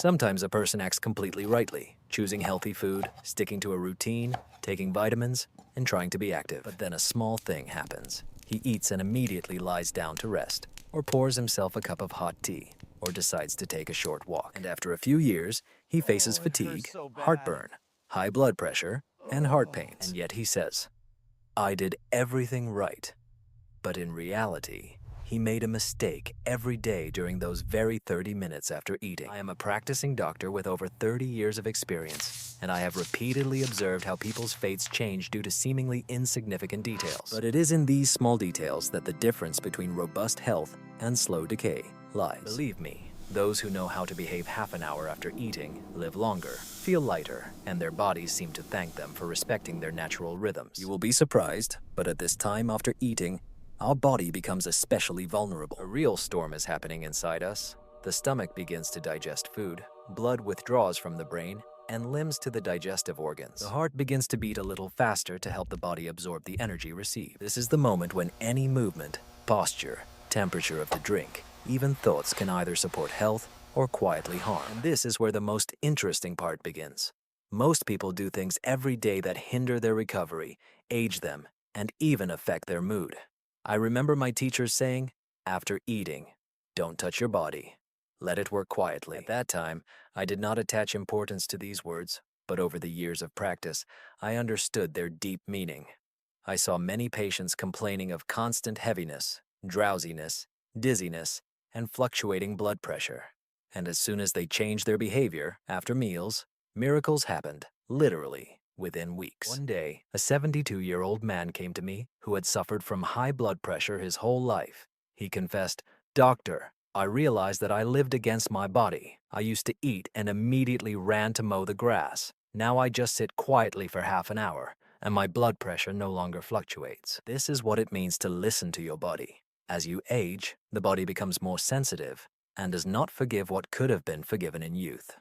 Sometimes a person acts completely rightly, choosing healthy food, sticking to a routine, taking vitamins, and trying to be active. But then a small thing happens. He eats and immediately lies down to rest, or pours himself a cup of hot tea, or decides to take a short walk. And after a few years, he faces Oh, it hurts fatigue, so bad. heartburn, high blood pressure, and heart Oh. pains. And yet he says, I did everything right. But in reality, he made a mistake every day during those very 30 minutes after eating. I am a practicing doctor with over 30 years of experience, and I have repeatedly observed how people's fates change due to seemingly insignificant details. But it is in these small details that the difference between robust health and slow decay lies. Believe me, those who know how to behave half an hour after eating live longer, feel lighter, and their bodies seem to thank them for respecting their natural rhythms. You will be surprised, but at this time after eating, our body becomes especially vulnerable. A real storm is happening inside us. The stomach begins to digest food, blood withdraws from the brain, and limbs to the digestive organs. The heart begins to beat a little faster to help the body absorb the energy received. This is the moment when any movement, posture, temperature of the drink, even thoughts can either support health or quietly harm. And this is where the most interesting part begins. Most people do things every day that hinder their recovery, age them, and even affect their mood. I remember my teachers saying, after eating, don't touch your body. Let it work quietly. At that time, I did not attach importance to these words, but over the years of practice, I understood their deep meaning. I saw many patients complaining of constant heaviness, drowsiness, dizziness, and fluctuating blood pressure. And as soon as they changed their behavior after meals, miracles happened, literally, within weeks. One day, a 72-year-old man came to me who had suffered from high blood pressure his whole life. He confessed, Doctor, I realized that I lived against my body. I used to eat and immediately ran to mow the grass. Now I just sit quietly for half an hour, and my blood pressure no longer fluctuates. This is what it means to listen to your body. As you age, the body becomes more sensitive and does not forgive what could have been forgiven in youth.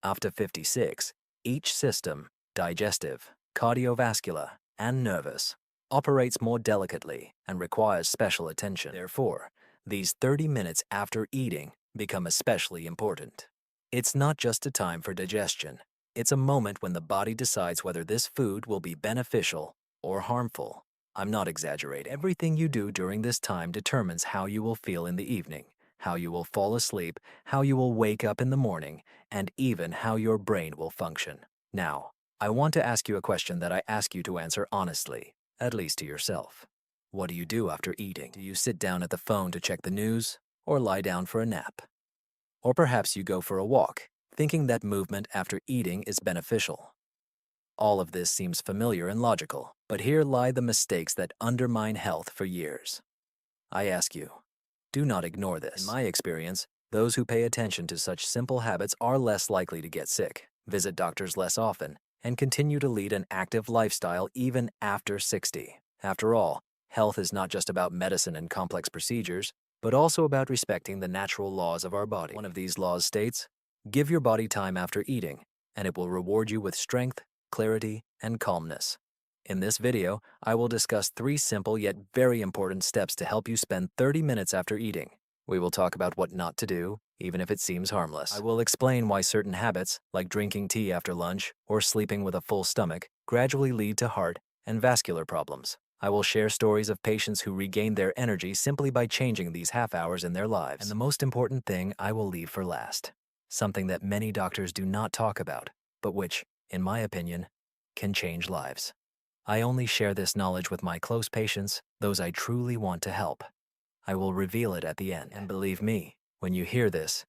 After 56, each system, digestive, cardiovascular, and nervous, operates more delicately and requires special attention. Therefore, these 30 minutes after eating become especially important. It's not just a time for digestion. It's a moment when the body decides whether this food will be beneficial or harmful. I'm not exaggerating. Everything you do during this time determines how you will feel in the evening, how you will fall asleep, how you will wake up in the morning, and even how your brain will function. Now, I want to ask you a question that I ask you to answer honestly, at least to yourself. What do you do after eating? Do you sit down at the phone to check the news, or lie down for a nap? Or perhaps you go for a walk, thinking that movement after eating is beneficial. All of this seems familiar and logical, but here lie the mistakes that undermine health for years. I ask you, do not ignore this. In my experience, those who pay attention to such simple habits are less likely to get sick, visit doctors less often, and continue to lead an active lifestyle even after 60. After all, health is not just about medicine and complex procedures, but also about respecting the natural laws of our body. One of these laws states, give your body time after eating, and it will reward you with strength, clarity, and calmness. In this video, I will discuss 3 simple yet very important steps to help you spend 30 minutes after eating. We will talk about what not to do, even if it seems harmless. I will explain why certain habits, like drinking tea after lunch or sleeping with a full stomach, gradually lead to heart and vascular problems. I will share stories of patients who regained their energy simply by changing these half hours in their lives. And the most important thing I will leave for last, something that many doctors do not talk about, but which, in my opinion, can change lives. I only share this knowledge with my close patients, those I truly want to help. I will reveal it at the end. And believe me, when you hear this,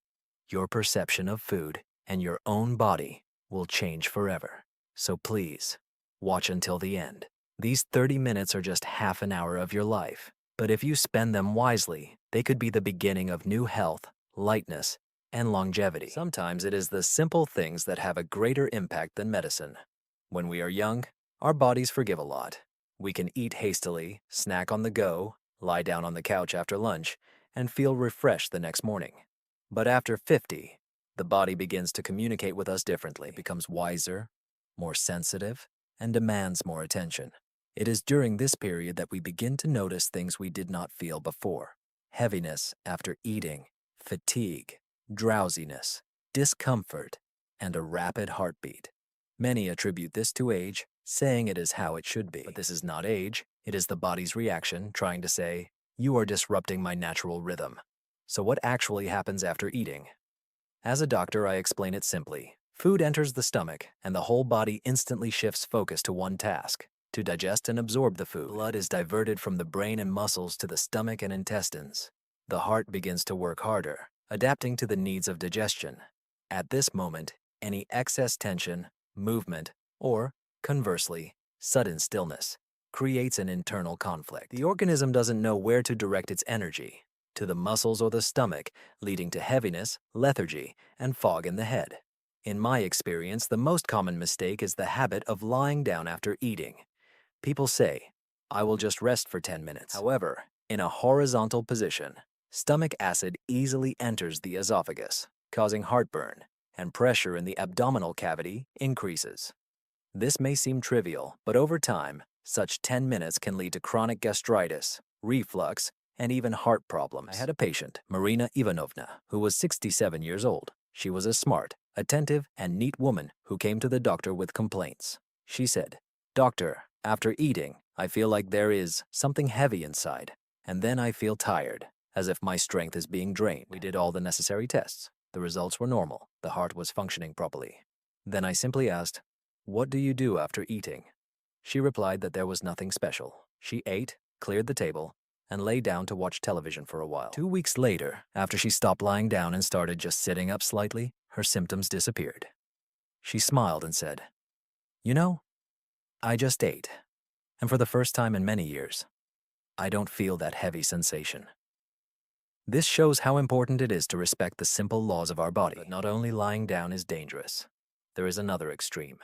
your perception of food and your own body will change forever. So please, watch until the end. These 30 minutes are just half an hour of your life, but if you spend them wisely, they could be the beginning of new health, lightness, and longevity. Sometimes it is the simple things that have a greater impact than medicine. When we are young, our bodies forgive a lot. We can eat hastily, snack on the go, lie down on the couch after lunch, and feel refreshed the next morning. But after 50, the body begins to communicate with us differently, becomes wiser, more sensitive, and demands more attention. It is during this period that we begin to notice things we did not feel before. Heaviness after eating, fatigue, drowsiness, discomfort, and a rapid heartbeat. Many attribute this to age, saying it is how it should be. But this is not age, it is the body's reaction trying to say, you are disrupting my natural rhythm. So what actually happens after eating? As a doctor, I explain it simply. Food enters the stomach, and the whole body instantly shifts focus to one task, to digest and absorb the food. Blood is diverted from the brain and muscles to the stomach and intestines. The heart begins to work harder, adapting to the needs of digestion. At this moment, any excess tension, movement, or, conversely, sudden stillness creates an internal conflict. The organism doesn't know where to direct its energy, to the muscles or the stomach, leading to heaviness, lethargy, and fog in the head. In my experience, the most common mistake is the habit of lying down after eating. People say, I will just rest for 10 minutes. However, in a horizontal position, stomach acid easily enters the esophagus, causing heartburn, and pressure in the abdominal cavity increases. This may seem trivial, but over time, such 10 minutes can lead to chronic gastritis, reflux, and even heart problems. I had a patient, Marina Ivanovna, who was 67 years old. She was a smart, attentive, and neat woman who came to the doctor with complaints. She said, "Doctor, after eating, I feel like there is something heavy inside, and then I feel tired, as if my strength is being drained." We did all the necessary tests. The results were normal. The heart was functioning properly. Then I simply asked, "What do you do after eating?" She replied that there was nothing special. She ate, cleared the table, and lay down to watch television for a while. 2 weeks later, after she stopped lying down and started just sitting up slightly, her symptoms disappeared. She smiled and said, "You know, I just ate, and for the first time in many years, I don't feel that heavy sensation." This shows how important it is to respect the simple laws of our body. But not only lying down is dangerous, there is another extreme: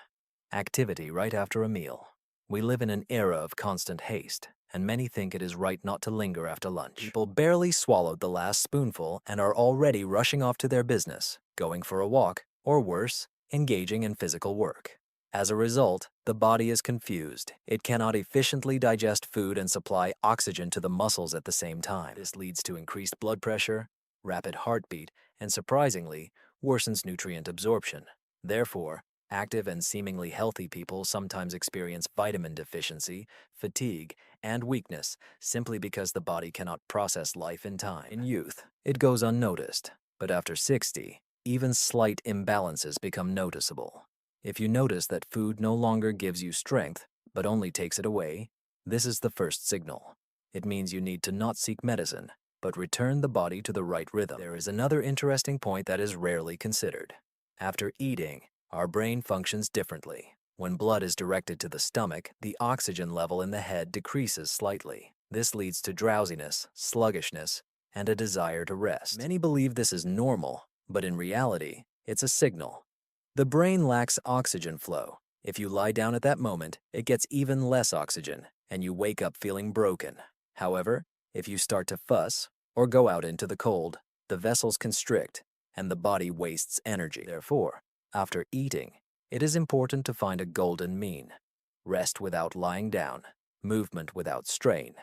activity right after a meal. We live in an era of constant haste, and many think it is right not to linger after lunch. People barely swallowed the last spoonful and are already rushing off to their business, going for a walk, or worse, engaging in physical work. As a result, the body is confused. It cannot efficiently digest food and supply oxygen to the muscles at the same time. This leads to increased blood pressure, rapid heartbeat, and surprisingly, worsens nutrient absorption. Therefore, active and seemingly healthy people sometimes experience vitamin deficiency, fatigue, and weakness simply because the body cannot process life in time. In youth, it goes unnoticed, but after 60, even slight imbalances become noticeable. If you notice that food no longer gives you strength, but only takes it away, this is the first signal. It means you need to not seek medicine, but return the body to the right rhythm. There is another interesting point that is rarely considered. After eating, our brain functions differently. When blood is directed to the stomach, the oxygen level in the head decreases slightly. This leads to drowsiness, sluggishness, and a desire to rest. Many believe this is normal, but in reality, it's a signal. The brain lacks oxygen flow. If you lie down at that moment, it gets even less oxygen, and you wake up feeling broken. However, if you start to fuss or go out into the cold, the vessels constrict, and the body wastes energy. Therefore, after eating, it is important to find a golden mean: rest without lying down, movement without strain,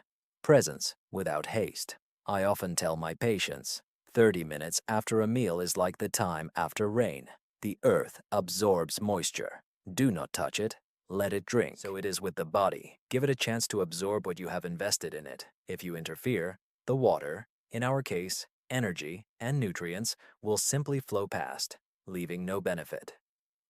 presence without haste. I often tell my patients, 30 minutes after a meal is like the time after rain. The earth absorbs moisture. Do not touch it. Let it drink. So it is with the body. Give it a chance to absorb what you have invested in it. If you interfere, the water, in our case, energy and nutrients, will simply flow past, leaving no benefit.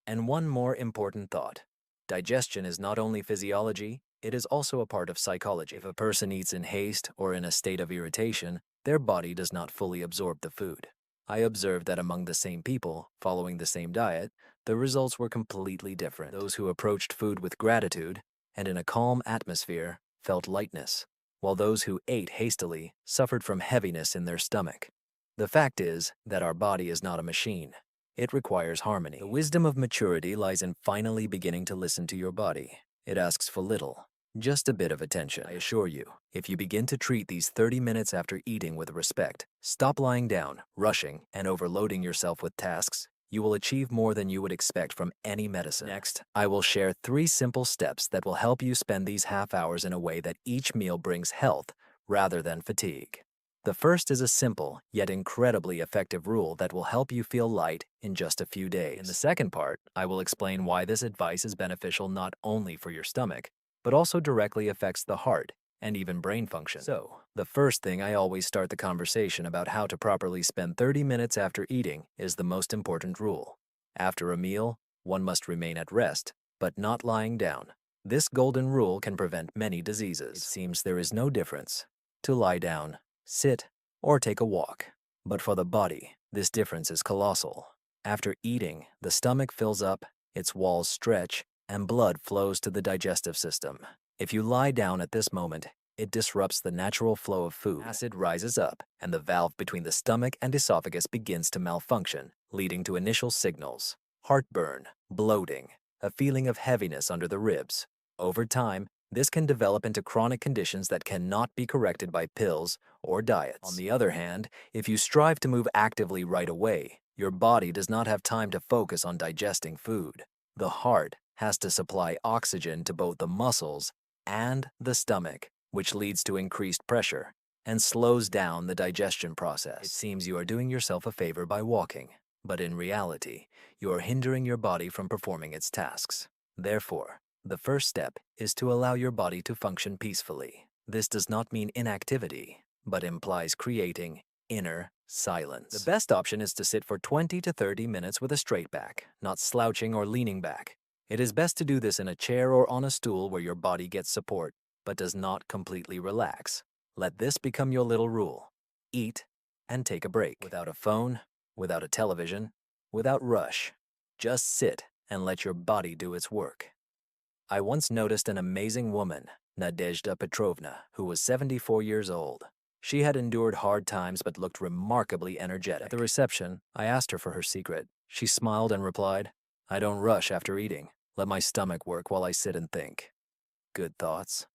And one more important thought: digestion is not only physiology, it is also a part of psychology. If a person eats in haste or in a state of irritation, their body does not fully absorb the food. I observed that among the same people, following the same diet, the results were completely different. Those who approached food with gratitude and in a calm atmosphere felt lightness, while those who ate hastily suffered from heaviness in their stomach. The fact is that our body is not a machine. It requires harmony. The wisdom of maturity lies in finally beginning to listen to your body. It asks for little, just a bit of attention. I assure you, if you begin to treat these 30 minutes after eating with respect, stop lying down, rushing, and overloading yourself with tasks, you will achieve more than you would expect from any medicine. Next, I will share 3 simple steps that will help you spend these half hours in a way that each meal brings health rather than fatigue. The first is a simple, yet incredibly effective rule that will help you feel light in just a few days. In the second part, I will explain why this advice is beneficial not only for your stomach, but also directly affects the heart and even brain function. So, the first thing I always start the conversation about how to properly spend 30 minutes after eating is the most important rule. After a meal, one must remain at rest, but not lying down. This golden rule can prevent many diseases. It seems there is no difference to lie down, sit, or take a walk. But for the body, this difference is colossal. After eating, the stomach fills up, its walls stretch, and blood flows to the digestive system. If you lie down at this moment, it disrupts the natural flow of food. Acid rises up, and the valve between the stomach and esophagus begins to malfunction, leading to initial signals: heartburn, bloating, a feeling of heaviness under the ribs. Over time, this can develop into chronic conditions that cannot be corrected by pills or diets. On the other hand, if you strive to move actively right away, your body does not have time to focus on digesting food. The heart has to supply oxygen to both the muscles and the stomach, which leads to increased pressure and slows down the digestion process. It seems you are doing yourself a favor by walking, but in reality, you are hindering your body from performing its tasks. Therefore, the first step is to allow your body to function peacefully. This does not mean inactivity, but implies creating inner silence. The best option is to sit for 20 to 30 minutes with a straight back, not slouching or leaning back. It is best to do this in a chair or on a stool where your body gets support, but does not completely relax. Let this become your little rule. Eat and take a break. Without a phone, without a television, without rush. Just sit and let your body do its work. I once noticed an amazing woman, Nadezhda Petrovna, who was 74 years old. She had endured hard times but looked remarkably energetic. At the reception, I asked her for her secret. She smiled and replied, "I don't rush after eating. Let my stomach work while I sit and think." Good thoughts.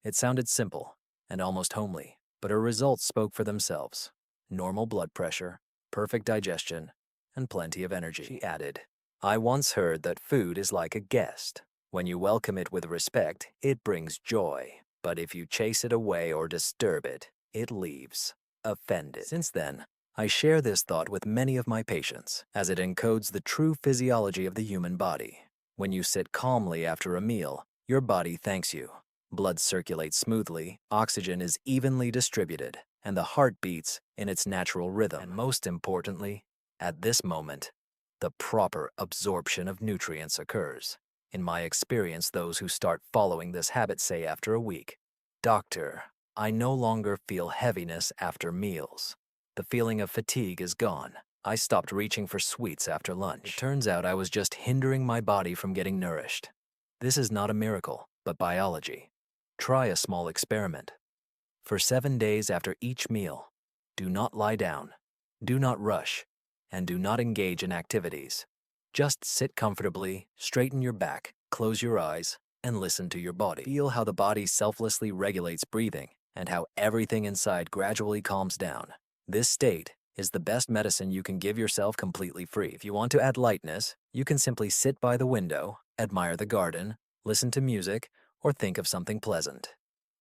It sounded simple and almost homely, but her results spoke for themselves. Normal blood pressure, perfect digestion, and plenty of energy. She added, "I once heard that food is like a guest. When you welcome it with respect, it brings joy. But if you chase it away or disturb it, it leaves offended." Since then, I share this thought with many of my patients, as it encodes the true physiology of the human body. When you sit calmly after a meal, your body thanks you. Blood circulates smoothly, oxygen is evenly distributed, and the heart beats in its natural rhythm. And most importantly, at this moment, the proper absorption of nutrients occurs. In my experience, those who start following this habit say after a week, "Doctor, I no longer feel heaviness after meals. The feeling of fatigue is gone. I stopped reaching for sweets after lunch." It turns out I was just hindering my body from getting nourished. This is not a miracle, but biology. Try a small experiment. For 7 days after each meal, do not lie down, do not rush, and do not engage in activities. Just sit comfortably, straighten your back, close your eyes, and listen to your body. Feel how the body selflessly regulates breathing and how everything inside gradually calms down. This state is the best medicine you can give yourself completely free. If you want to add lightness, you can simply sit by the window, admire the garden, listen to music, or think of something pleasant.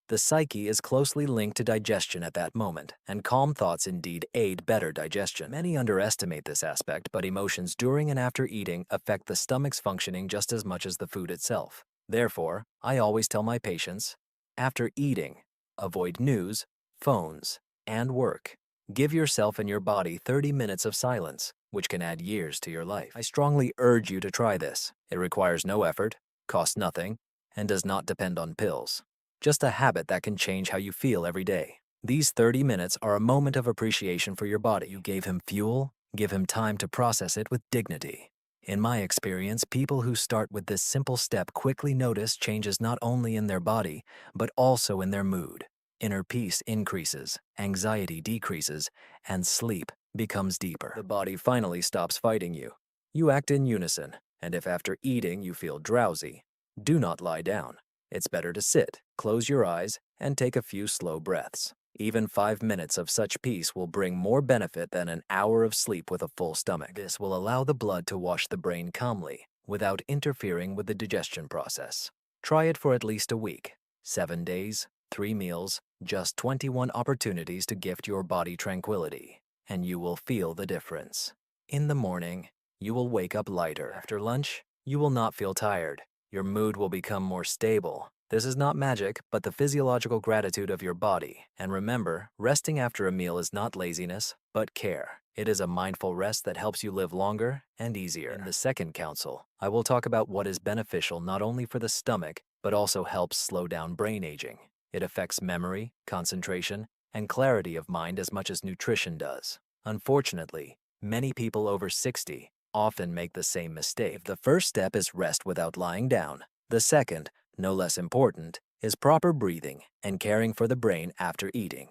The psyche is closely linked to digestion at that moment, and calm thoughts indeed aid better digestion. Many underestimate this aspect, but emotions during and after eating affect the stomach's functioning just as much as the food itself. Therefore, I always tell my patients, after eating, avoid news, phones, and work. Give yourself and your body 30 minutes of silence, which can add years to your life. I strongly urge you to try this. It requires no effort, costs nothing, and does not depend on pills. Just a habit that can change how you feel every day. These 30 minutes are a moment of appreciation for your body. You gave him fuel, give him time to process it with dignity. In my experience, people who start with this simple step quickly notice changes not only in their body, but also in their mood. Inner peace increases, anxiety decreases, and sleep becomes deeper. The body finally stops fighting you. You act in unison, and if after eating you feel drowsy, do not lie down. It's better to sit, close your eyes, and take a few slow breaths. Even 5 minutes of such peace will bring more benefit than an hour of sleep with a full stomach. This will allow the blood to wash the brain calmly, without interfering with the digestion process. Try it for at least a week. 7 days, 3 meals, just 21 opportunities to gift your body tranquility, and you will feel the difference. In the morning, you will wake up lighter. After lunch, you will not feel tired. Your mood will become more stable. This is not magic, but the physiological gratitude of your body. And remember, resting after a meal is not laziness, but care. It is a mindful rest that helps you live longer and easier. In the second counsel, I will talk about what is beneficial not only for the stomach, but also helps slow down brain aging. It affects memory, concentration, and clarity of mind as much as nutrition does. Unfortunately, many people over 60 often make the same mistake. If the first step is rest without lying down, the second, no less important, is proper breathing and caring for the brain after eating.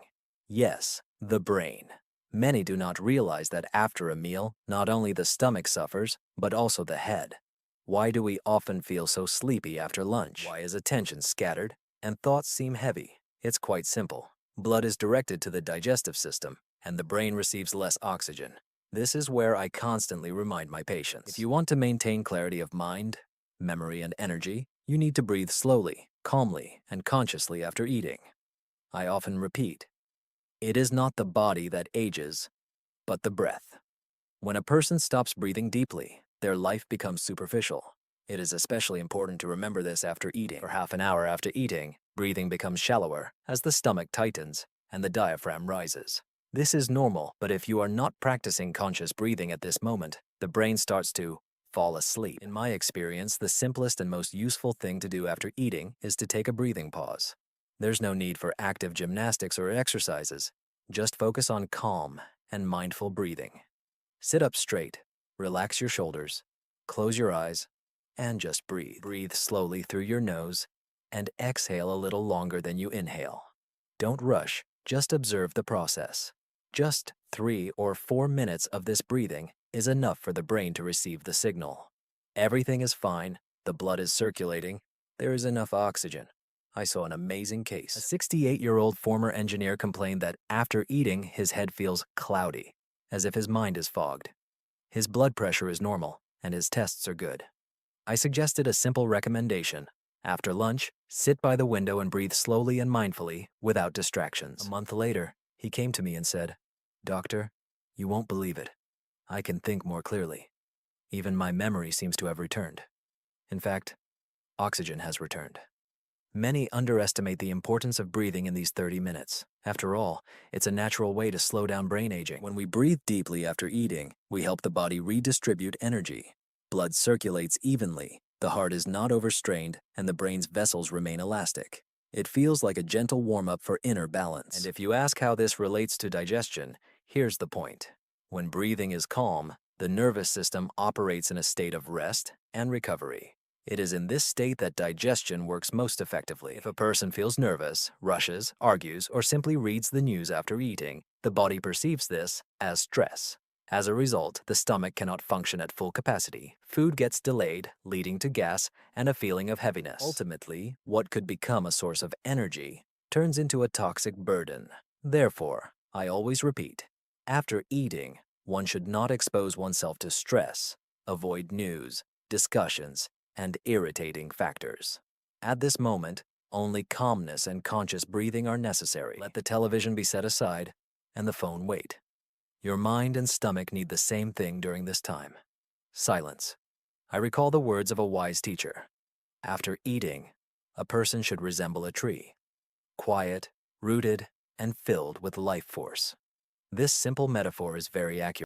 Yes, the brain. Many do not realize that after a meal, not only the stomach suffers, but also the head. Why do we often feel so sleepy after lunch? Why is attention scattered and thoughts seem heavy? It's quite simple. Blood is directed to the digestive system, and the brain receives less oxygen. This is where I constantly remind my patients. If you want to maintain clarity of mind, memory, and energy, you need to breathe slowly, calmly, and consciously after eating. I often repeat, it is not the body that ages, but the breath. When a person stops breathing deeply, their life becomes superficial. It is especially important to remember this after eating. For half an hour after eating, breathing becomes shallower as the stomach tightens and the diaphragm rises. This is normal, but if you are not practicing conscious breathing at this moment, the brain starts to fall asleep. In my experience, the simplest and most useful thing to do after eating is to take a breathing pause. There's no need for active gymnastics or exercises. Just focus on calm and mindful breathing. Sit up straight, relax your shoulders, close your eyes, and just breathe. Breathe slowly through your nose and exhale a little longer than you inhale. Don't rush, just observe the process. Just 3 or 4 minutes of this breathing is enough for the brain to receive the signal. Everything is fine, the blood is circulating, there is enough oxygen. I saw an amazing case. A 68-year-old former engineer complained that after eating, his head feels cloudy, as if his mind is fogged. His blood pressure is normal, and his tests are good. I suggested a simple recommendation. After lunch, sit by the window and breathe slowly and mindfully without distractions. A month later, he came to me and said, "Doctor, you won't believe it. I can think more clearly. Even my memory seems to have returned. In fact, oxygen has returned." Many underestimate the importance of breathing in these 30 minutes. After all, it's a natural way to slow down brain aging. When we breathe deeply after eating, we help the body redistribute energy. Blood circulates evenly, the heart is not overstrained, and the brain's vessels remain elastic. It feels like a gentle warm-up for inner balance. And if you ask how this relates to digestion, here's the point. When breathing is calm, the nervous system operates in a state of rest and recovery. It is in this state that digestion works most effectively. If a person feels nervous, rushes, argues, or simply reads the news after eating, the body perceives this as stress. As a result, the stomach cannot function at full capacity. Food gets delayed, leading to gas and a feeling of heaviness. Ultimately, what could become a source of energy turns into a toxic burden. Therefore, I always repeat, after eating, one should not expose oneself to stress, avoid news, discussions, and irritating factors. At this moment, only calmness and conscious breathing are necessary. Let the television be set aside and the phone wait. Your mind and stomach need the same thing during this time: silence. I recall the words of a wise teacher. After eating, a person should resemble a tree, quiet, rooted, and filled with life force. This simple metaphor is very accurate.